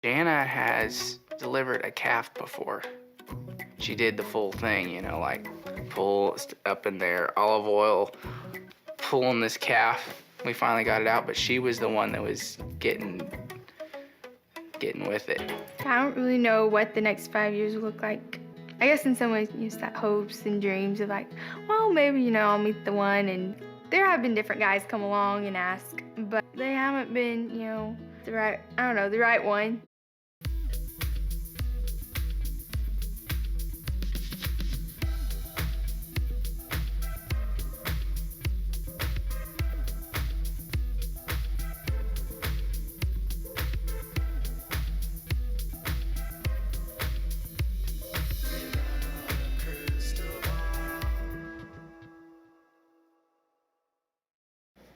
Jana has delivered a calf before. She did the full thing, like pull up in there, olive oil, pulling this calf. We finally got it out, but she was the one that was getting with it. I don't really know what the next 5 years will look like. I guess in some ways, it's that hopes and dreams of like, well, maybe, I'll meet the one. And there have been different guys come along and ask, but they haven't been, the right one.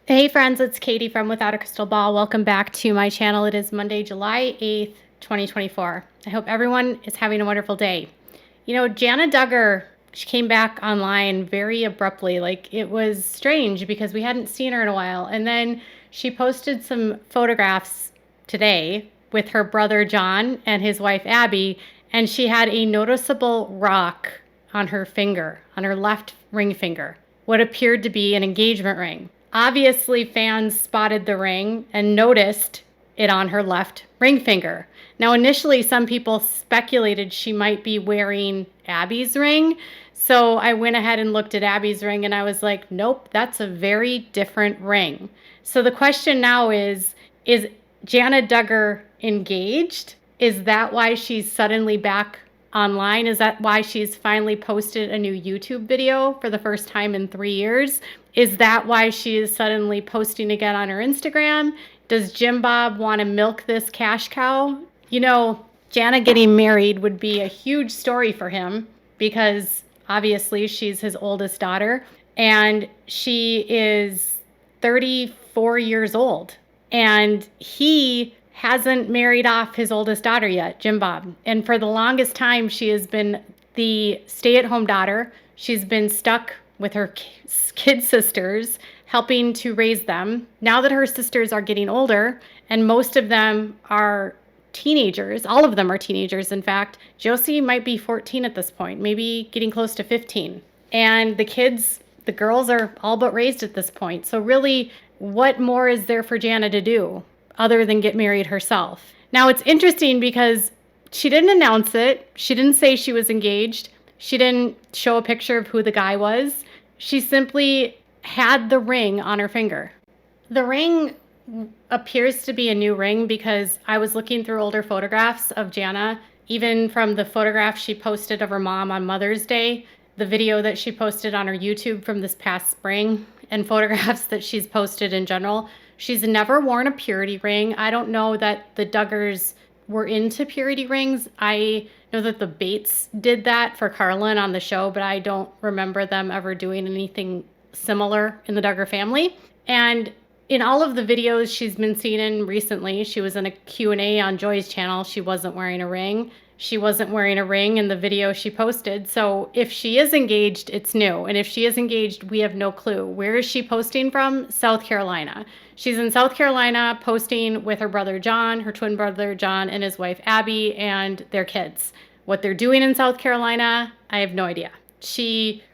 Hey friends, it's Katie from Without a Crystal Ball. Welcome back to my channel. It is Monday, July 8th, 2024. I hope everyone is having a wonderful day. Jana Duggar, she came back online very abruptly. It was strange because we hadn't seen her in a while. And then she posted some photographs today with her brother John and his wife Abby, and she had a noticeable rock on her finger, on her left ring finger, what appeared to be an engagement ring. Obviously, fans spotted the ring and noticed it on her left ring finger. Now, initially, some people speculated she might be wearing Abby's ring. So I went ahead and looked at Abby's ring and I was like, nope, that's a very different ring. So the question now is Jana Duggar engaged? Is that why she's suddenly back online? Is that why she's finally posted a new YouTube video for the first time in 3 years? Is that why she is suddenly posting again on her Instagram? Does Jim Bob want to milk this cash cow? Jana getting married would be a huge story for him because obviously she's his oldest daughter and she is 34 years old. And he hasn't married off his oldest daughter yet, Jim Bob. And for the longest time, she has been the stay-at-home daughter. She's been stuck with her kid sisters, helping to raise them. Now that her sisters are getting older, and most of them are teenagers, all of them are teenagers, in fact, Josie might be 14 at this point, maybe getting close to 15. And the girls are all but raised at this point. So really, what more is there for Jana to do other than get married herself? Now, it's interesting because she didn't announce it. She didn't say she was engaged. She didn't show a picture of who the guy was. She simply had the ring on her finger. The ring appears to be a new ring because I was looking through older photographs of Jana, even from the photograph she posted of her mom on Mother's Day, the video that she posted on her YouTube from this past spring, and photographs that she's posted in general. She's never worn a purity ring. I don't know that the Duggars were into purity rings. I know that the Bates did that for Carlin on the show, but I don't remember them ever doing anything similar in the Duggar family. And in all of the videos she's been seen in recently, she was in a Q&A on Joy's channel. She wasn't wearing a ring. She wasn't wearing a ring in the video she posted. So if she is engaged, it's new. And if she is engaged, we have no clue. Where is she posting from? South Carolina. She's in South Carolina posting with her brother John, her twin brother John, and his wife Abby, and their kids. What they're doing in South Carolina, I have no idea.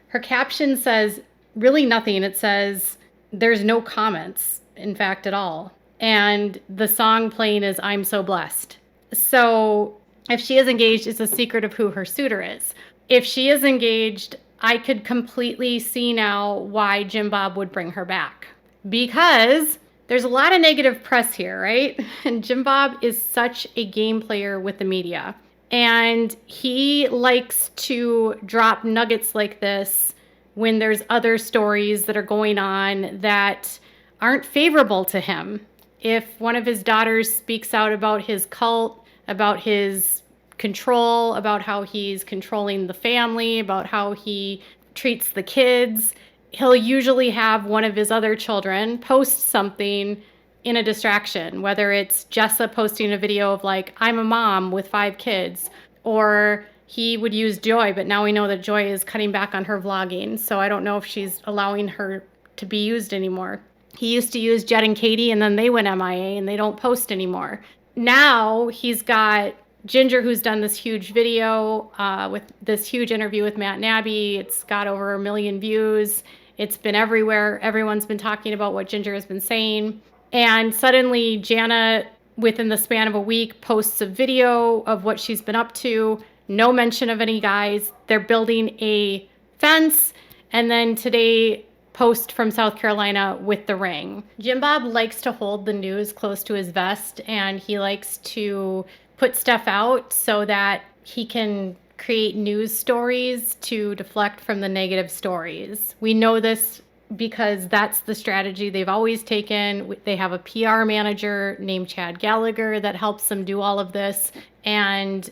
Her caption says really nothing. It says there's no comments, in fact, at all. And the song playing is I'm So Blessed. So if she is engaged, it's a secret of who her suitor is. If she is engaged, I could completely see now why Jim Bob would bring her back. Because there's a lot of negative press here, right? And Jim Bob is such a game player with the media. And he likes to drop nuggets like this when there's other stories that are going on that aren't favorable to him. If one of his daughters speaks out about his cult, about his control, about how he's controlling the family, about how he treats the kids, he'll usually have one of his other children post something in a distraction, whether it's Jessa posting a video of like, I'm a mom with 5 kids, or he would use Joy, but now we know that Joy is cutting back on her vlogging, so I don't know if she's allowing her to be used anymore. He used to use Jed and Katie, and then they went MIA, and they don't post anymore. now he's got Ginger, who's done this huge video with this huge interview with Matt and Abby. It's got over 1 million views. It's been everywhere. Everyone's been talking about what Ginger has been saying. And suddenly Jana, within the span of a week, posts a video of what she's been up to. No mention of any guys. They're building a fence. And then today, post from South Carolina with the ring. Jim Bob likes to hold the news close to his vest, and he likes to put stuff out so that he can create news stories to deflect from the negative stories. We know this because that's the strategy they've always taken. They have a PR manager named Chad Gallagher that helps them do all of this. And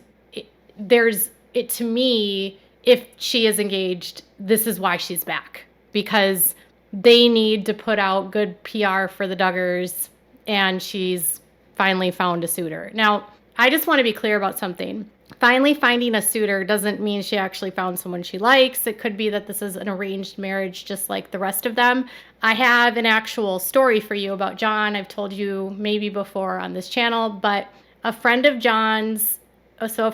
to me, if she is engaged, this is why she's back, because they need to put out good PR for the Duggars, and she's finally found a suitor. Now, I just want to be clear about something. Finally finding a suitor doesn't mean she actually found someone she likes. It could be that this is an arranged marriage just like the rest of them. I have an actual story for you about John. I've told you maybe before on this channel, but a friend of John's, so a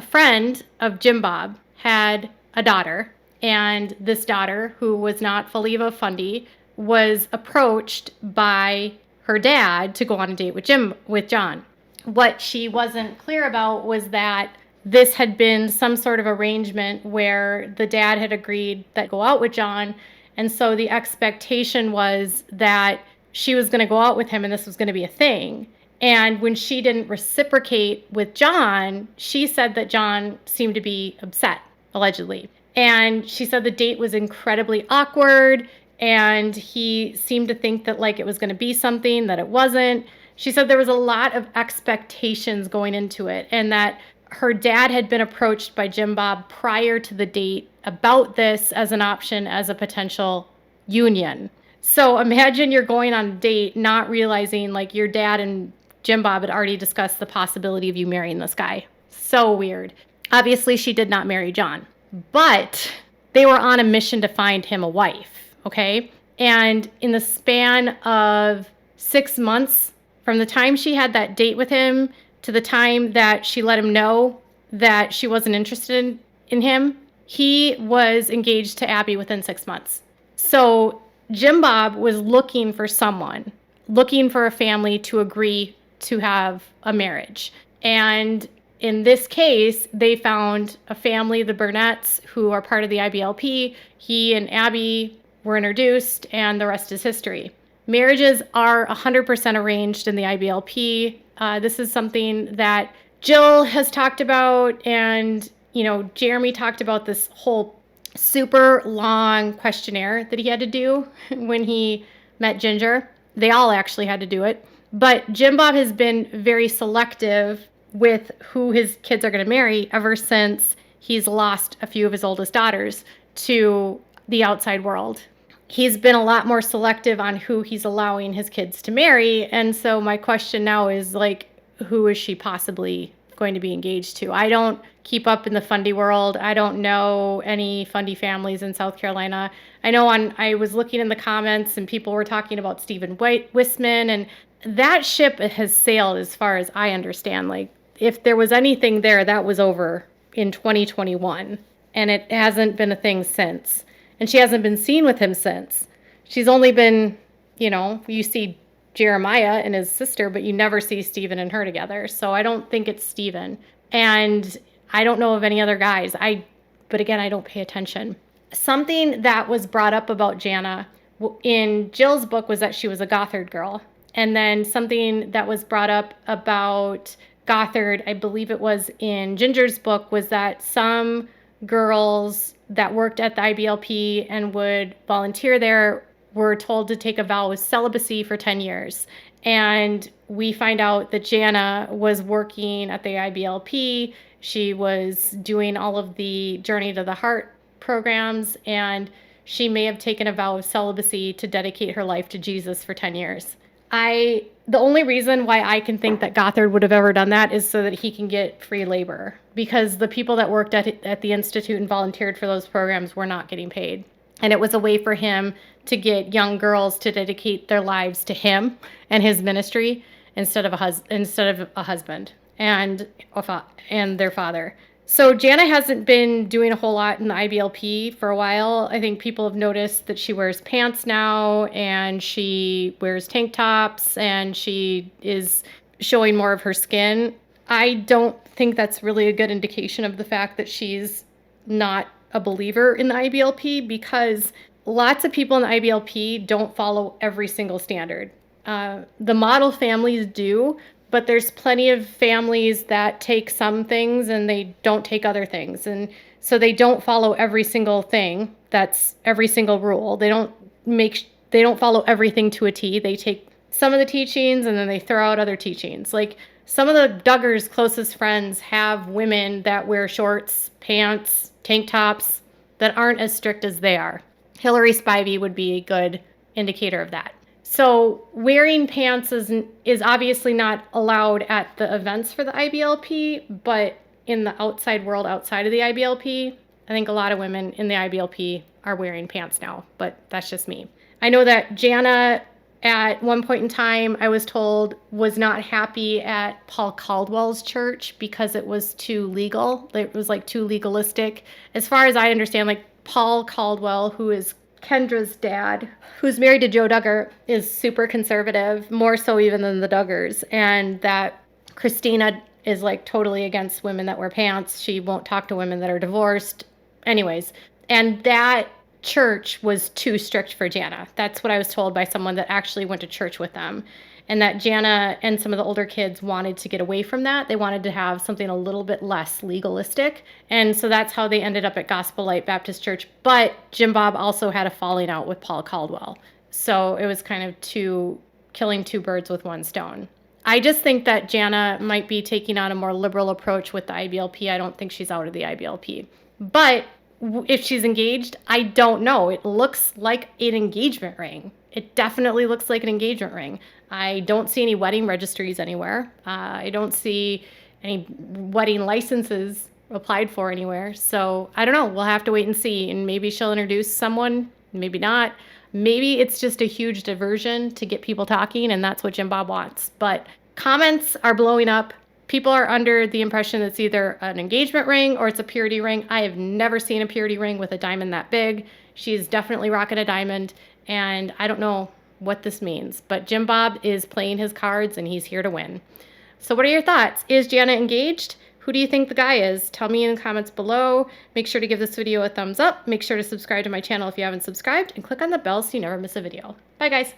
friend of Jim Bob had a daughter, and this daughter, who was not fully of a fundy, was approached by her dad to go on a date with John. What she wasn't clear about was that this had been some sort of arrangement where the dad had agreed that go out with John, and so the expectation was that she was going to go out with him and this was going to be a thing. And when she didn't reciprocate with John, she said that John seemed to be upset, allegedly. And she said the date was incredibly awkward, and he seemed to think that like it was going to be something that it wasn't. She said there was a lot of expectations going into it, and that her dad had been approached by Jim Bob prior to the date about this as an option, as a potential union. So imagine you're going on a date not realizing like your dad and Jim Bob had already discussed the possibility of you marrying this guy. So weird. Obviously, she did not marry John, but they were on a mission to find him a wife, okay? And in the span of 6 months, from the time she had that date with him to the time that she let him know that she wasn't interested in him, he was engaged to Abby within 6 months. So Jim Bob was looking for someone, looking for a family to agree to have a marriage. And in this case, they found a family, the Burnett's, who are part of the IBLP. He and Abby were introduced, and the rest is history. Marriages are 100% arranged in the IBLP. This is something that Jill has talked about, and Jeremy talked about this whole super long questionnaire that he had to do when he met Ginger. They all actually had to do it. But Jim Bob has been very selective with who his kids are going to marry ever since he's lost a few of his oldest daughters to the outside world. He's been a lot more selective on who he's allowing his kids to marry. And so my question now is, like, who is she possibly going to be engaged to? I don't keep up in the fundy world. I don't know any fundy families in South Carolina. I know I was looking in the comments and people were talking about Stephen Wissman, and that ship has sailed as far as I understand. Like, if there was anything there, that was over in 2021, and it hasn't been a thing since. And she hasn't been seen with him since. She's only been, you see Jeremiah and his sister, but you never see Stephen and her together. So I don't think it's Stephen. And I don't know of any other guys. But again, I don't pay attention. Something that was brought up about Jana in Jill's book was that she was a Gothard girl. And then something that was brought up about Gothard, I believe it was in Ginger's book, was that some girls that worked at the IBLP and would volunteer there were told to take a vow of celibacy for 10 years. And we find out that Jana was working at the IBLP. She was doing all of the Journey to the Heart programs, and she may have taken a vow of celibacy to dedicate her life to Jesus for 10 years. The only reason why I can think that Gothard would have ever done that is so that he can get free labor, because the people that worked at the Institute and volunteered for those programs were not getting paid. And it was a way for him to get young girls to dedicate their lives to him and his ministry. instead of a husband and their father. So Jana hasn't been doing a whole lot in the IBLP for a while. I think people have noticed that she wears pants now and she wears tank tops and she is showing more of her skin. I don't think that's really a good indication of the fact that she's not a believer in the IBLP, because lots of people in the IBLP don't follow every single standard. The model families do, but there's plenty of families that take some things and they don't take other things. And so they don't follow every single thing. That's every single rule. They don't follow everything to a T. They take some of the teachings and then they throw out other teachings. Like, some of the Duggars' closest friends have women that wear shorts, pants, tank tops that aren't as strict as they are. Hillary Spivey would be a good indicator of that. So wearing pants is obviously not allowed at the events for the IBLP, but in the outside world, outside of the IBLP, I think a lot of women in the IBLP are wearing pants now, but that's just me. I know that Jana, at one point in time, I was told, was not happy at Paul Caldwell's church because it was too legal. It was like too legalistic. As far as I understand, like, Paul Caldwell, who is Kendra's dad, who's married to Joe Duggar, is super conservative, more so even than the Duggars. And that Christina is like totally against women that wear pants. She won't talk to women that are divorced. Anyways, and that church was too strict for Jana. That's what I was told by someone that actually went to church with them. And that Jana and some of the older kids wanted to get away from that. They wanted to have something a little bit less legalistic. And so that's how they ended up at Gospel Light Baptist Church. But Jim Bob also had a falling out with Paul Caldwell. So it was kind of killing two birds with one stone. I just think that Jana might be taking on a more liberal approach with the IBLP. I don't think she's out of the IBLP. But if she's engaged, I don't know. It looks like an engagement ring. It definitely looks like an engagement ring. I don't see any wedding registries anywhere. I don't see any wedding licenses applied for anywhere. So I don't know. We'll have to wait and see. And maybe she'll introduce someone, maybe not. Maybe it's just a huge diversion to get people talking, and that's what Jim Bob wants. But comments are blowing up. People are under the impression it's either an engagement ring or it's a purity ring. I have never seen a purity ring with a diamond that big. She's definitely rocking a diamond, and I don't know what this means. But Jim Bob is playing his cards, and he's here to win. So what are your thoughts? Is Jana engaged? Who do you think the guy is? Tell me in the comments below. Make sure to give this video a thumbs up. Make sure to subscribe to my channel if you haven't subscribed, and click on the bell so you never miss a video. Bye, guys.